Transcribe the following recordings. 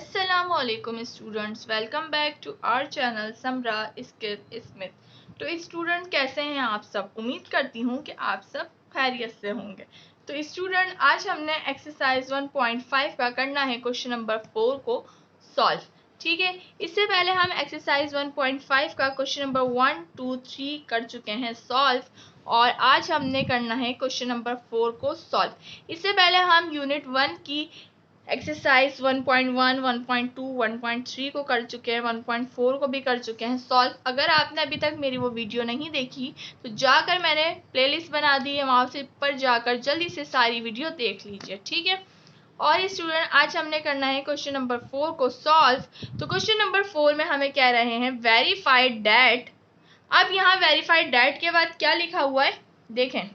अस्सलामुअलैकुम students, welcome back to our channel Samra Smith. तो student कैसे हैं आप सब? उम्मीद करती हूँ कि आप सब खैरियत से होंगे। तो स्टूडेंट आज हमने एक्सरसाइज 1.5 का करना है क्वेश्चन नंबर 4 को सॉल्व। ठीक है, इससे पहले हम एक्सरसाइज 1.5 का क्वेश्चन नंबर 1, 2, 3 कर चुके हैं सॉल्व, और आज हमने करना है क्वेश्चन नंबर 4 को सॉल्व। इससे पहले हम यूनिट 1 की एक्सरसाइज 1.1, 1.2, 1.3 को कर चुके हैं, 1.4 को भी कर चुके हैं सॉल्व। अगर आपने अभी तक मेरी वो वीडियो नहीं देखी तो जाकर मैंने प्लेलिस्ट बना दी है, वहाँ से पर जाकर जल्दी से सारी वीडियो देख लीजिए। ठीक है, और स्टूडेंट आज हमने करना है क्वेश्चन नंबर 4 को सॉल्व। तो क्वेश्चन नंबर 4 में हमें कह रहे हैं वेरीफाइड डैट। अब यहाँ वेरीफाइड डैट के बाद क्या लिखा हुआ है देखें,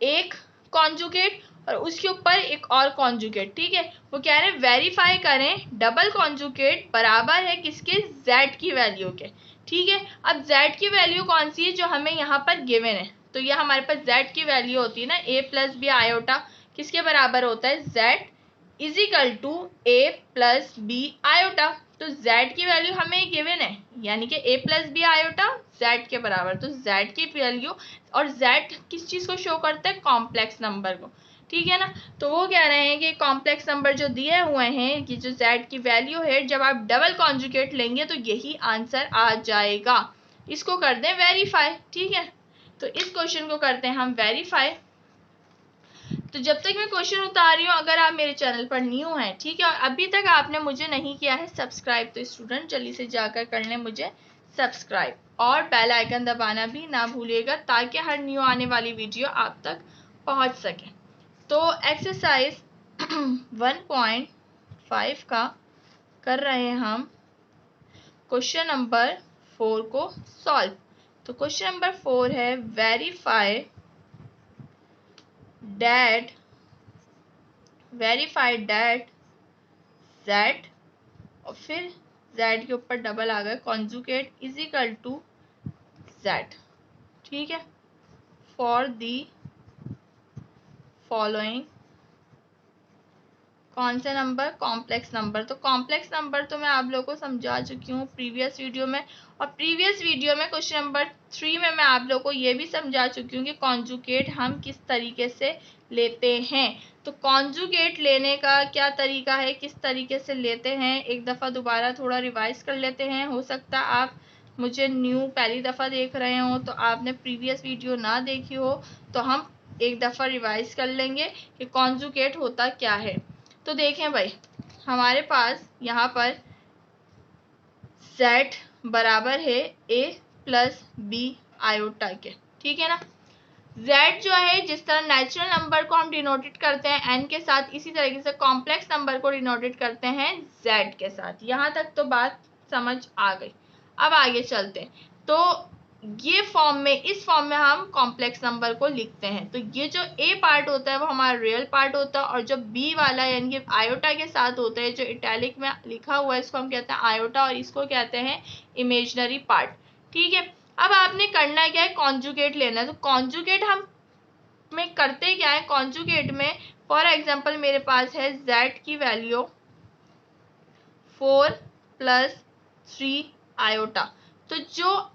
एक कॉन्जुगेट और उसके ऊपर एक और कॉन्जुगेट। ठीक है, वो कह रहे हैं वेरीफाई करें डबल कॉन्जुगेट बराबर है किसके, z की वैल्यू के। ठीक है, अब z की वैल्यू कौन सी है जो हमें यहाँ पर गिवन है, तो ये हमारे पास z की वैल्यू होती है ना a प्लस बी आयोटा, किसके बराबर होता है, z is equal to a plus b iota. तो z की वैल्यू हमें गिवन है, यानी कि a plus b iota z के बराबर। तो z की वैल्यू, और z किस चीज को शो करता है, कॉम्प्लेक्स नंबर को। ठीक है ना, तो वो कह रहे हैं कि कॉम्प्लेक्स नंबर जो दिए हुए हैं कि जो z की वैल्यू है, जब आप डबल कॉन्जुगेट लेंगे तो यही आंसर आ जाएगा। इसको कर दें वेरीफाई। ठीक है, तो इस क्वेश्चन को करते हैं हम वेरीफाई। तो जब तक मैं क्वेश्चन उतार रही हूँ, अगर आप मेरे चैनल पर न्यू हैं, ठीक है, और अभी तक आपने मुझे नहीं किया है सब्सक्राइब, तो स्टूडेंट जल्दी से जाकर कर लें मुझे सब्सक्राइब, और बेल आइकन दबाना भी ना भूलिएगा ताकि हर न्यू आने वाली वीडियो आप तक पहुँच सके। तो एक्सरसाइज 1.5 का कर रहे हैं हम क्वेश्चन नंबर 4 को सॉल्व। तो क्वेश्चन नंबर 4 है वेरीफाई डैट z, और फिर z के ऊपर डबल आ गया conjugate is equal to z। ठीक है, फॉर दी फॉलोइंग, कौन से नंबर, कॉम्प्लेक्स नंबर। तो कॉम्प्लेक्स नंबर तो मैं आप लोगों को समझा चुकी हूँ प्रीवियस वीडियो में, और प्रीवियस वीडियो में क्वेश्चन नंबर 3 में मैं आप लोगों को ये भी समझा चुकी हूँ कि कॉन्जुगेट हम किस तरीके से लेते हैं। तो कॉन्जुगेट लेने का क्या तरीका है, किस तरीके से लेते हैं, एक दफ़ा दोबारा थोड़ा रिवाइज कर लेते हैं। हो सकता आप मुझे न्यू पहली दफ़ा देख रहे हो तो आपने प्रीवियस वीडियो ना देखी हो, तो हम एक दफ़ा रिवाइज कर लेंगे कि कॉन्जुगेट होता क्या है। तो देखें भाई, हमारे पास यहाँ पर z बराबर है a प्लस बी आयोटा के। ठीक है ना, z जो है जिस तरह नेचुरल नंबर को हम डिनोटेड करते हैं n के साथ, इसी तरीके से कॉम्प्लेक्स नंबर को डिनोटेड करते हैं z के साथ। यहाँ तक तो बात समझ आ गई। अब आगे चलते हैं। तो ये फॉर्म में, इस फॉर्म में हम कॉम्प्लेक्स नंबर को लिखते हैं। तो ये जो a पार्ट होता है वो हमारा रियल पार्ट होता है, और जो b वाला यानी कि आयोटा के साथ होता है, जो इटैलिक में लिखा हुआ है, इसको हम कहते हैं आयोटा, और इसको कहते हैं इमेजिनरी पार्ट। ठीक है, अब आपने करना क्या है, कॉन्जुगेट लेना है। तो कॉन्जुगेट हम में करते क्या है, कॉन्जुगेट में फॉर एग्जाम्पल मेरे पास है z की वैल्यू 4 प्लस 3 आयोटा। तो जो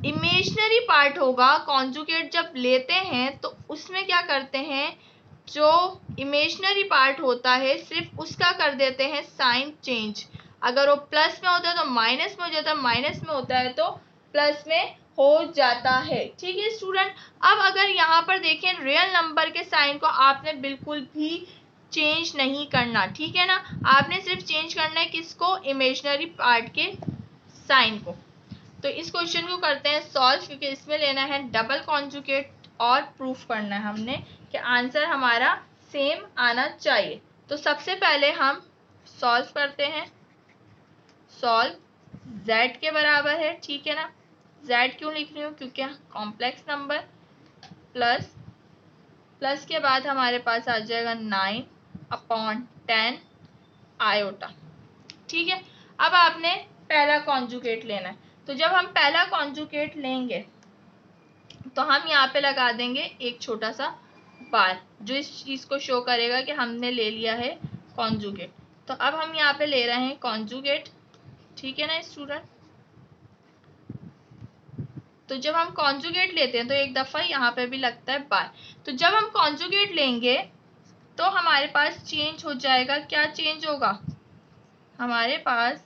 इमेजिनरी पार्ट होगा, कॉन्जुगेट जब लेते हैं तो उसमें क्या करते हैं, जो इमेजिनरी पार्ट होता है सिर्फ उसका कर देते हैं साइन चेंज। अगर वो प्लस में होता है तो माइनस में हो जाता है, माइनस में होता है तो प्लस में हो जाता है। ठीक है स्टूडेंट, अब अगर यहाँ पर देखें रियल नंबर के साइन को आपने बिल्कुल भी चेंज नहीं करना। ठीक है ना, आपने सिर्फ चेंज करना है किसको, इमेजिनरी पार्ट के साइन को। तो इस क्वेश्चन को करते हैं सॉल्व, क्योंकि इसमें लेना है डबल कॉन्जुगेट और प्रूफ करना है हमने कि आंसर हमारा सेम आना चाहिए। तो सबसे पहले हम सॉल्व करते हैं। सॉल्व z के बराबर है। ठीक है ना, z क्यों लिख रही हूँ, क्योंकि कॉम्प्लेक्स नंबर, प्लस के बाद हमारे पास आ जाएगा 9/10 आयोटा। ठीक है, अब आपने पहला कॉन्जुगेट लेना है। तो जब हम पहला कॉन्जुगेट लेंगे तो हम यहाँ पे लगा देंगे एक छोटा सा बार, जो इस चीज़ को शो करेगा कि हमने ले लिया है कॉन्जुगेट। तो अब हम यहाँ पे ले रहे हैं कॉन्जुगेट, ठीक है ना स्टूडेंट। तो जब हम कॉन्जुगेट लेते हैं तो एक दफ़ा यहाँ पे भी लगता है बाय। तो जब हम कॉन्जुगेट लेंगे तो हमारे पास चेंज हो जाएगा, क्या चेंज होगा, हमारे पास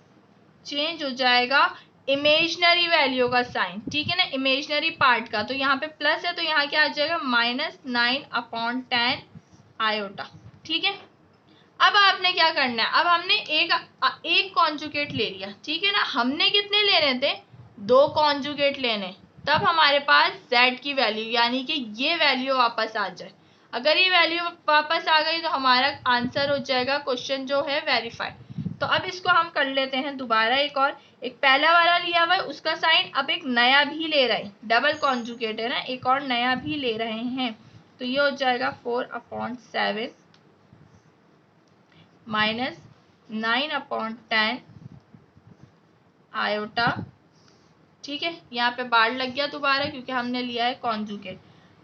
चेंज हो जाएगा इमेजनरी वैल्यू का साइन, ठीक है ना, इमेजनरी पार्ट का। तो यहाँ पे प्लस है तो यहाँ क्या आ जाएगा -9/10 आयोटा, ठीक है। अब आपने क्या करना है, अब हमने एक कॉन्जुगेट ले लिया, ठीक है ना। हमने कितने लेने थे, 2 कॉन्जुगेट लेने, तब हमारे पास z की वैल्यू यानी कि ये वैल्यू वापस आ जाए। अगर ये वैल्यू वापस आ गई तो हमारा आंसर हो जाएगा, क्वेश्चन जो है वेरीफाइड। तो अब इसको हम कर लेते हैं दोबारा एक और, एक पहला वाला लिया हुआ है उसका साइन, अब एक नया भी ले रहे हैं, डबल कॉन्जुगेट है ना, एक और नया भी ले रहे हैं। तो ये हो जाएगा 4/7 -9/10 आयोटा, ठीक है। यहाँ पे बार लग गया दोबारा क्योंकि हमने लिया है कॉन्जुगेट।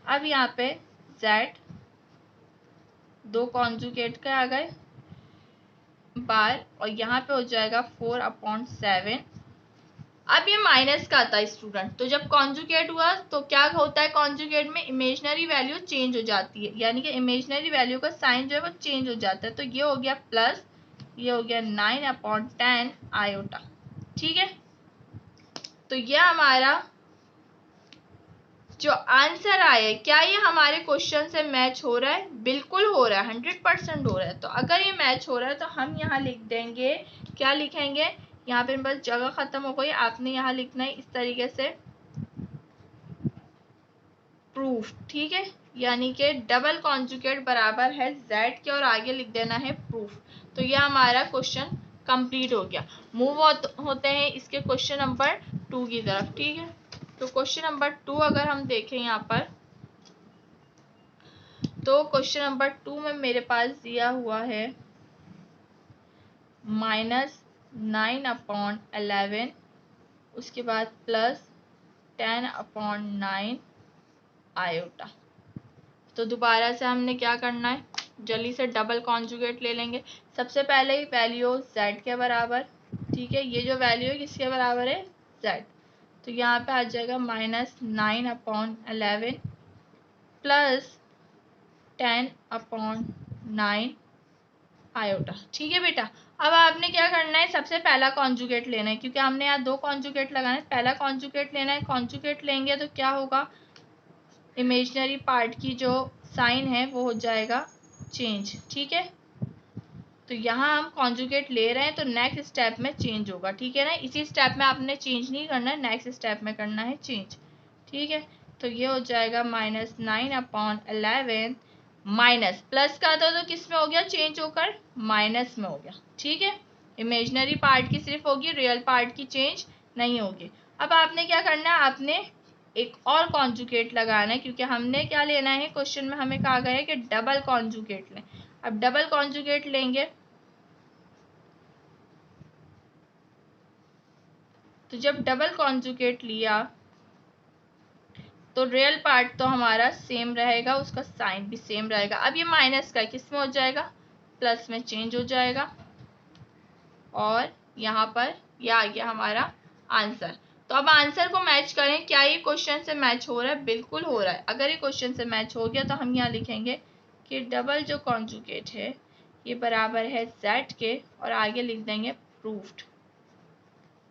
अब यहाँ पे z 2 कॉन्जुगेट के आ गए बार, और यहाँ पे हो जाएगा 4/7। अब ये माइनस का था स्टूडेंट, तो जब कॉन्जुगेट हुआ तो क्या होता है, कॉन्जुगेट में इमेजनरी वैल्यू चेंज हो जाती है, यानी कि इमेजनरी वैल्यू का साइन जो है वो चेंज हो जाता है। तो ये हो गया प्लस, ये हो गया 9/10 आयोटा, ठीक है। तो ये हमारा जो आंसर आया, क्या ये हमारे क्वेश्चन से मैच हो रहा है, बिल्कुल हो रहा है, 100% हो रहा है। तो अगर ये मैच हो रहा है तो हम यहाँ लिख देंगे, क्या लिखेंगे, यहाँ पे बस जगह खत्म हो गई, आपने यहाँ लिखना है इस तरीके से प्रूफ, ठीक है, यानी कि डबल कॉन्जुगेट बराबर है z के और आगे लिख देना है प्रूफ। तो यह हमारा क्वेश्चन कंप्लीट हो गया। मूव होते हैं इसके क्वेश्चन नंबर 2 की तरफ, ठीक है। तो क्वेश्चन नंबर 2 अगर हम देखें यहाँ पर, तो क्वेश्चन नंबर 2 में मेरे पास दिया हुआ है -9/11, उसके बाद +10/9 आयोटा। तो दोबारा से हमने क्या करना है, जल्दी से डबल कॉन्जुगेट ले लेंगे। सबसे पहले वैल्यू z के बराबर, ठीक है, ये जो वैल्यू है किसके बराबर है, z। तो यहाँ पे आ जाएगा -9/11 +10/9 आयोटा, ठीक है बेटा। अब आपने क्या करना है, सबसे पहला कॉन्जुगेट लेना है, क्योंकि हमने यहाँ 2 कॉन्जुगेट लगाना है, पहला कॉन्जुगेट लेना है। कॉन्जुगेट लेंगे तो क्या होगा, इमेजनरी पार्ट की जो साइन है वो हो जाएगा चेंज, ठीक है। तो यहाँ हम कॉन्जुगेट ले रहे हैं तो नेक्स्ट स्टेप में चेंज होगा, ठीक है ना। इसी स्टेप में आपने चेंज नहीं करना है, नेक्स्ट स्टेप में करना है चेंज, ठीक है। तो ये हो जाएगा -9/11 माइनस, प्लस का था तो किस में हो गया, चेंज होकर माइनस में हो गया, ठीक है। इमेजनरी पार्ट की सिर्फ होगी, रियल पार्ट की चेंज नहीं होगी। अब आपने क्या करना है, आपने एक और कॉन्जुगेट लगाना है, क्योंकि हमने क्या लेना है, क्वेश्चन में हमें कहा गया है कि डबल कॉन्जुगेट लें। अब डबल कॉन्जुगेट लेंगे तो जब डबल कॉन्जुगेट लिया तो रियल पार्ट तो हमारा सेम रहेगा, उसका साइन भी सेम रहेगा। अब ये माइनस का किस में हो जाएगा, प्लस में चेंज हो जाएगा, और यहाँ पर ये आ गया हमारा आंसर। तो अब आंसर को मैच करें, क्या ये क्वेश्चन से मैच हो रहा है, बिल्कुल हो रहा है। अगर ये क्वेश्चन से मैच हो गया तो हम यहाँ लिखेंगे कि डबल जो कॉन्जुगेट है ये बराबर है z के, और आगे लिख देंगे प्रूफ्ड,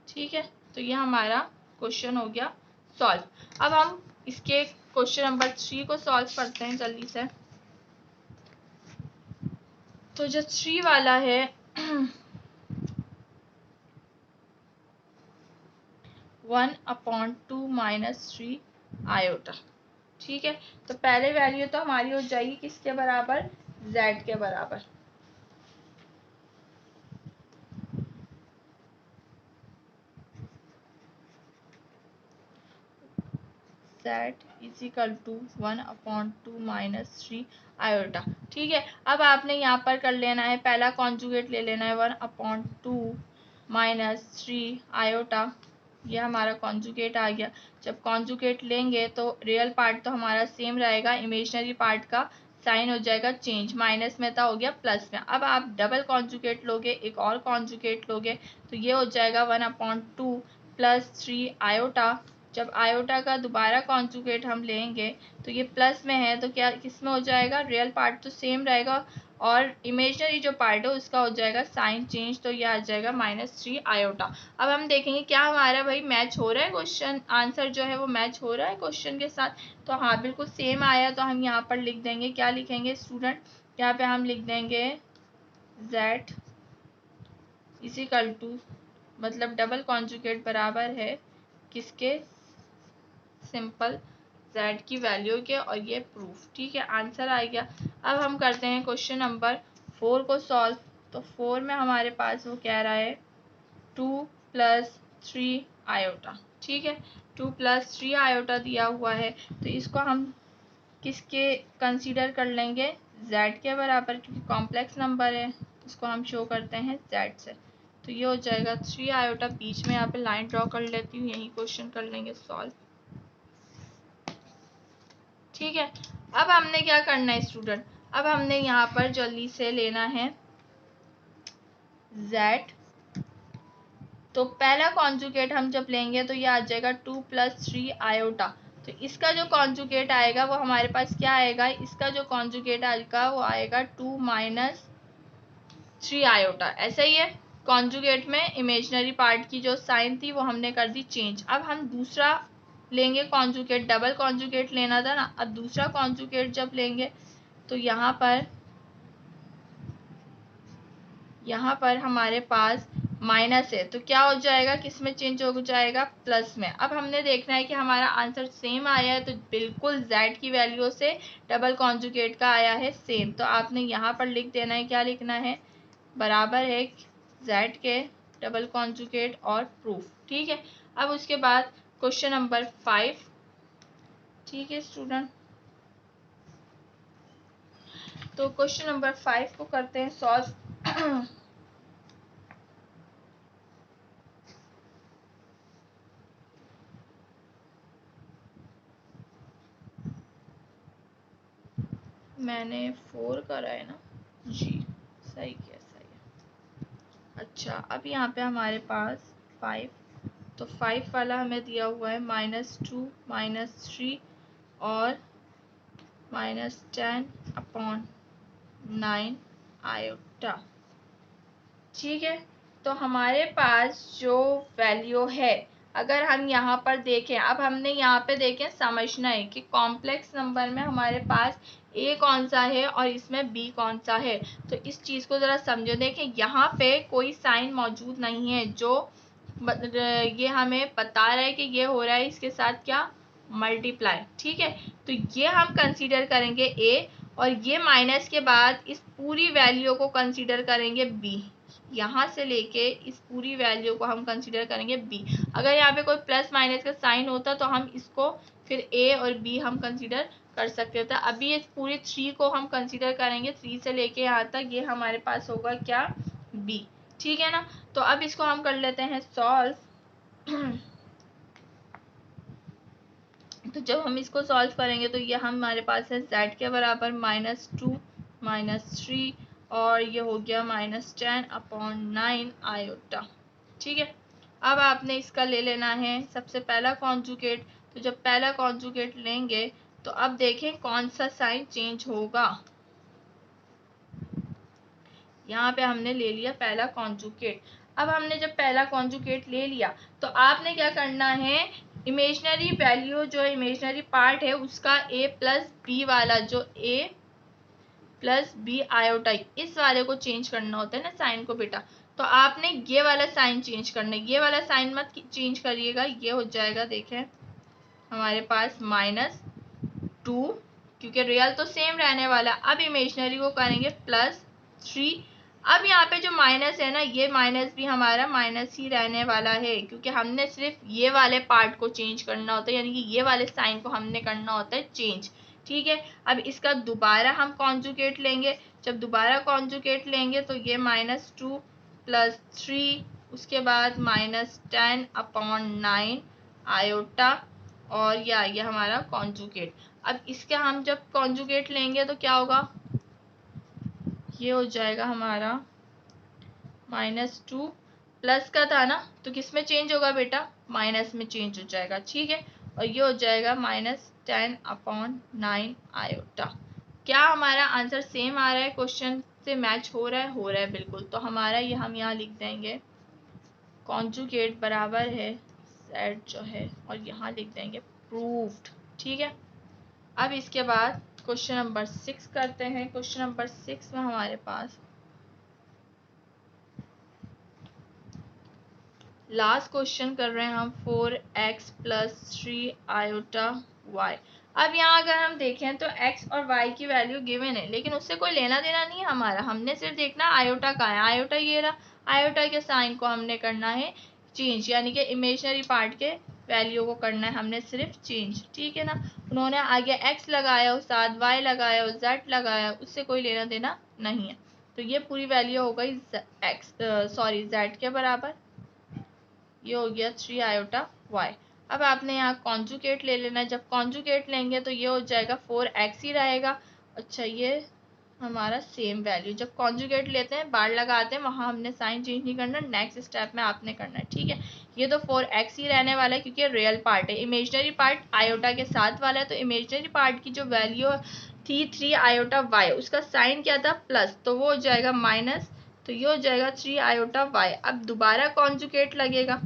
ठीक है। तो ये हमारा क्वेश्चन हो गया सॉल्व। अब हम इसके क्वेश्चन नंबर 3 को सॉल्व करते हैं जल्दी से। तो जो 3 वाला है 1/2 - 3 आयोटा, ठीक है। तो पहले वैल्यू तो हमारी हो जाएगी किसके बराबर, z के बराबर। z = 1/2 - 3 आयोटा, ठीक है। अब आपने यहाँ पर कर लेना है, पहला कॉन्जुगेट ले लेना है 1/2 - 3 आयोटा, ये हमारा कॉन्जुगेट आ गया। जब कॉन्जुगेट लेंगे तो रियल पार्ट तो हमारा सेम रहेगा, इमेजनरी पार्ट का साइन हो जाएगा चेंज, माइनस में था हो गया प्लस में। अब आप डबल कॉन्जुगेट लोगे, एक और कॉन्जुगेट लोगे तो ये हो जाएगा 1/2 प्लस 3 आयोटा। जब आयोटा का दोबारा कॉन्जुगेट हम लेंगे तो ये प्लस में है तो क्या किस में हो जाएगा, रियल पार्ट तो सेम रहेगा और इमेजनरी जो पार्ट है उसका हो जाएगा साइन चेंज, तो ये आ जाएगा -3 आयोटा। अब हम देखेंगे क्या हमारा भाई मैच हो रहा है, क्वेश्चन आंसर जो है वो मैच हो रहा है क्वेश्चन के साथ। तो हाँ बिल्कुल सेम आया, तो हम यहाँ पर लिख देंगे, क्या लिखेंगे स्टूडेंट, यहाँ पे हम लिख देंगे z इजिकल टू, मतलब डबल कॉन्जुगेट बराबर है किसके, सिंपल z की वैल्यू के, और ये प्रूफ। ठीक है, आंसर आ गया। अब हम करते हैं क्वेश्चन नंबर 4 को सॉल्व। तो 4 में हमारे पास वो कह रहा है 2 + 3 आयोटा। ठीक है, 2 + 3 आयोटा दिया हुआ है, तो इसको हम किसके कंसीडर कर लेंगे, z के बराबर, क्योंकि कॉम्प्लेक्स नंबर है, इसको हम शो करते हैं z से। तो ये हो जाएगा 3 आयोटा, बीच में यहाँ पे लाइन ड्रॉ कर लेती हूँ, यही क्वेश्चन कर लेंगे सॉल्व। ठीक है, अब हमने क्या करना है स्टूडेंट, अब हमने यहाँ पर जल्दी से लेना है z। तो पहला कॉन्जुगेट हम जब लेंगे तो ये आ जाएगा 2 + 3 आयोटा। तो इसका जो कॉन्जुगेट आएगा वो हमारे पास क्या आएगा, इसका जो कॉन्जुगेट आएगा वो आएगा 2 - 3 आयोटा। ऐसा ही है, कॉन्जुगेट में इमेजिनरी पार्ट की जो साइन थी वो हमने कर दी चेंज। अब हम दूसरा लेंगे कॉन्जुगेट, डबल कॉन्जुगेट लेना था ना। अब दूसरा कॉन्जुगेट जब लेंगे तो यहाँ पर हमारे पास माइनस है, तो क्या हो जाएगा, किस में चेंज हो जाएगा, प्लस में। अब हमने देखना है कि हमारा आंसर सेम आया है, तो बिल्कुल z की वैल्यू से डबल कॉन्जुगेट का आया है सेम, तो आपने यहाँ पर लिख देना है, क्या लिखना है, बराबर है z के डबल कॉन्जुगेट और प्रूफ। ठीक है, अब उसके बाद क्वेश्चन नंबर 5। ठीक है स्टूडेंट, तो क्वेश्चन नंबर 5 को करते हैं सॉल्व। मैंने 4 करा है ना जी, सही किया, सही है। अच्छा, अब यहाँ पे हमारे पास 5, तो 5 वाला हमें दिया हुआ है -2 -3 और -10/9 आयोटा। ठीक है, तो हमारे पास जो वैल्यू है, अगर हम यहाँ पर देखें, अब हमने यहाँ पे देखें, समझना है कि कॉम्प्लेक्स नंबर में हमारे पास a कौन सा है और इसमें b कौन सा है। तो इस चीज़ को ज़रा समझो। देखें, यहाँ पे कोई साइन मौजूद नहीं है जो ये हमें बता रहा है कि ये हो रहा है इसके साथ क्या, मल्टीप्लाई। ठीक है, तो ये हम कंसीडर करेंगे a, और ये माइनस के बाद इस पूरी वैल्यू को कंसीडर करेंगे b। यहाँ से लेके इस पूरी वैल्यू को हम कंसीडर करेंगे b। अगर यहाँ पे कोई प्लस माइनस का साइन होता तो हम इसको फिर a और b हम कंसीडर कर सकते थे। अभी इस पूरी 3 को हम कंसीडर करेंगे, 3 से लेके यहाँ तक, ये हमारे पास होगा क्या, b। ठीक है ना, तो अब इसको हम कर लेते हैं सॉल्व। तो जब हम इसको सॉल्व करेंगे तो ये हमारे पास है z के बराबर -2 -3 और ये हो गया -10/9 आयोटा। ठीक है, अब आपने इसका ले लेना है सबसे पहला कॉन्जुगेट। तो जब पहला कॉन्जुगेट लेंगे तो अब देखें कौन सा साइन चेंज होगा। यहाँ पे हमने ले लिया पहला कॉन्जुगेट। अब हमने जब पहला कॉन्जुगेट ले लिया तो आपने क्या करना है, इमेजिनरी वैल्यू जो इमेजिनरी पार्ट है उसका a + b वाला, जो a + b आयोटा, इस वाले को चेंज करना होता है ना साइन को बेटा। तो आपने ये वाला साइन चेंज करना है, ये वाला साइन मत चेंज करिएगा। ये हो जाएगा, देखें हमारे पास -2, क्योंकि रियल तो सेम रहने वाला। अब इमेजिनरी को करेंगे +3। अब यहाँ पे जो माइनस है ना, ये माइनस भी हमारा माइनस ही रहने वाला है, क्योंकि हमने सिर्फ ये वाले पार्ट को चेंज करना होता है, यानी कि ये वाले साइन को हमने करना होता है चेंज। ठीक है, अब इसका दोबारा हम कॉन्जुगेट लेंगे। जब दोबारा कॉन्जुगेट लेंगे तो ये -2 + 3, उसके बाद -10/9 आयोटा, और ये आ गया हमारा कॉन्जुगेट। अब इसका हम जब कॉन्जुगेट लेंगे तो क्या होगा, ये हो जाएगा हमारा -2, प्लस का था ना तो किस में चेंज होगा बेटा, माइनस में चेंज हो जाएगा, ठीक है। और ये हो जाएगा -10/9 आयोटा। क्या हमारा आंसर सेम आ रहा है, क्वेश्चन से मैच हो रहा है बिल्कुल। तो हमारा ये हम यहाँ लिख देंगे कॉन्जुगेट बराबर है z जो है, और यहाँ लिख देंगे प्रूव्ड, ठीक है। अब इसके बाद क्वेश्चन नंबर 6 करते हैं। क्वेश्चन नंबर 6 में हमारे पास लास्ट क्वेश्चन कर रहे हैं हम 4x + 3 आयोटा y। अब यहाँ अगर हम देखें तो x और y की वैल्यू गिवन है, लेकिन उससे कोई लेना देना नहीं है हमारा। हमने सिर्फ देखना आयोटा का है, आयोटा ये रहा, आयोटा के साइन को हमने करना है चेंज, यानी कि इमेजिनरी पार्ट के वैल्यू को करना है हमने सिर्फ चेंज, ठीक है ना। उन्होंने आगे x लगाया, उस साथ y लगाया, उस z लगाया, उससे कोई लेना देना नहीं है। तो ये पूरी वैल्यू हो गई z के बराबर, ये हो गया 3 आयोटा y। अब आपने यहाँ कॉन्जुगेट ले लेना है। जब कॉन्जुगेट लेंगे तो ये हो जाएगा 4x ही रहेगा। अच्छा, ये हमारा सेम वैल्यू, जब कॉन्जुगेट लेते हैं बार लगाते हैं, वहाँ हमने साइन चेंज नहीं करना, नेक्स्ट स्टेप में आपने करना है, ठीक है। ये तो 4x ही रहने वाला है क्योंकि रियल पार्ट है, इमेजिनरी पार्ट आयोटा के साथ वाला है। तो इमेजिनरी पार्ट की जो वैल्यू थी 3 आयोटा y, उसका साइन क्या था प्लस, तो वो हो जाएगा माइनस, तो ये हो जाएगा 3 आयोटा y। अब दोबारा कॉन्जुगेट लगेगा,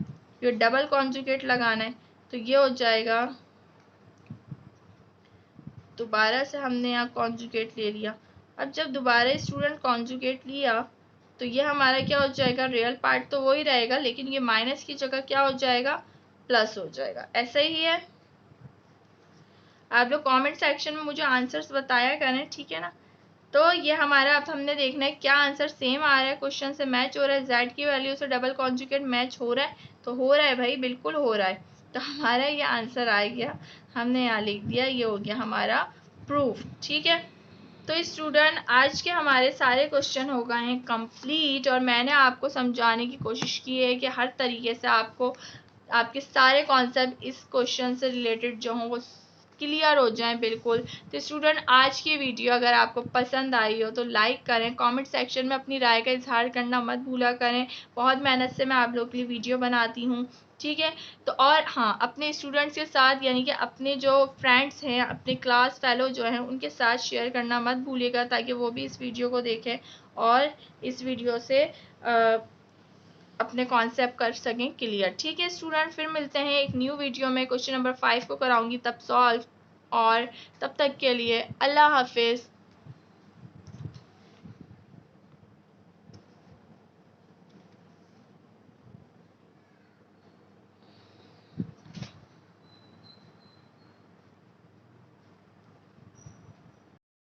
ये डबल कॉन्जुगेट लगाना है, तो ये हो जाएगा, दोबारा से हमने यहाँ कॉन्जुगेट ले लिया। अब जब दोबारा स्टूडेंट कॉन्जुगेट लिया तो ये हमारा क्या हो जाएगा, रियल पार्ट तो वही रहेगा, लेकिन ये माइनस की जगह क्या हो जाएगा, प्लस हो जाएगा। ऐसा ही है, आप लोग कमेंट सेक्शन में मुझे आंसर्स बताया करें, ठीक है ना। तो ये हमारा अब हमने देखना है क्या आंसर सेम आ रहा है, क्वेश्चन से मैच हो रहा है, z की वैल्यू से डबल कॉन्जुगेट मैच हो रहा है, तो हो रहा है भाई, बिल्कुल हो रहा है। तो हमारा ये आंसर आ गया, हमने यहाँ लिख दिया, ये हो गया हमारा प्रूफ, ठीक है। तो स्टूडेंट आज के हमारे सारे क्वेश्चन हो गए हैं कंप्लीट, और मैंने आपको समझाने की कोशिश की है कि हर तरीके से आपको आपके सारे कॉन्सेप्ट इस क्वेश्चन से रिलेटेड जो हों वो क्लियर हो जाएं बिल्कुल। तो स्टूडेंट आज की वीडियो अगर आपको पसंद आई हो तो लाइक करें, कमेंट सेक्शन में अपनी राय का इजहार करना मत भूला करें। बहुत मेहनत से मैं आप लोगों के लिए वीडियो बनाती हूँ, ठीक है। तो और हाँ, अपने स्टूडेंट्स के साथ यानी कि अपने जो फ्रेंड्स हैं, अपने क्लास फेलो जो हैं, उनके साथ शेयर करना मत भूलिएगा, ताकि वो भी इस वीडियो को देखें और इस वीडियो से अपने कॉन्सेप्ट कर सकें क्लियर, ठीक है स्टूडेंट। फिर मिलते हैं एक न्यू वीडियो में, क्वेश्चन नंबर 5 को कराऊंगी तब सॉल्व, और तब तक के लिए अल्लाह हाफिज़।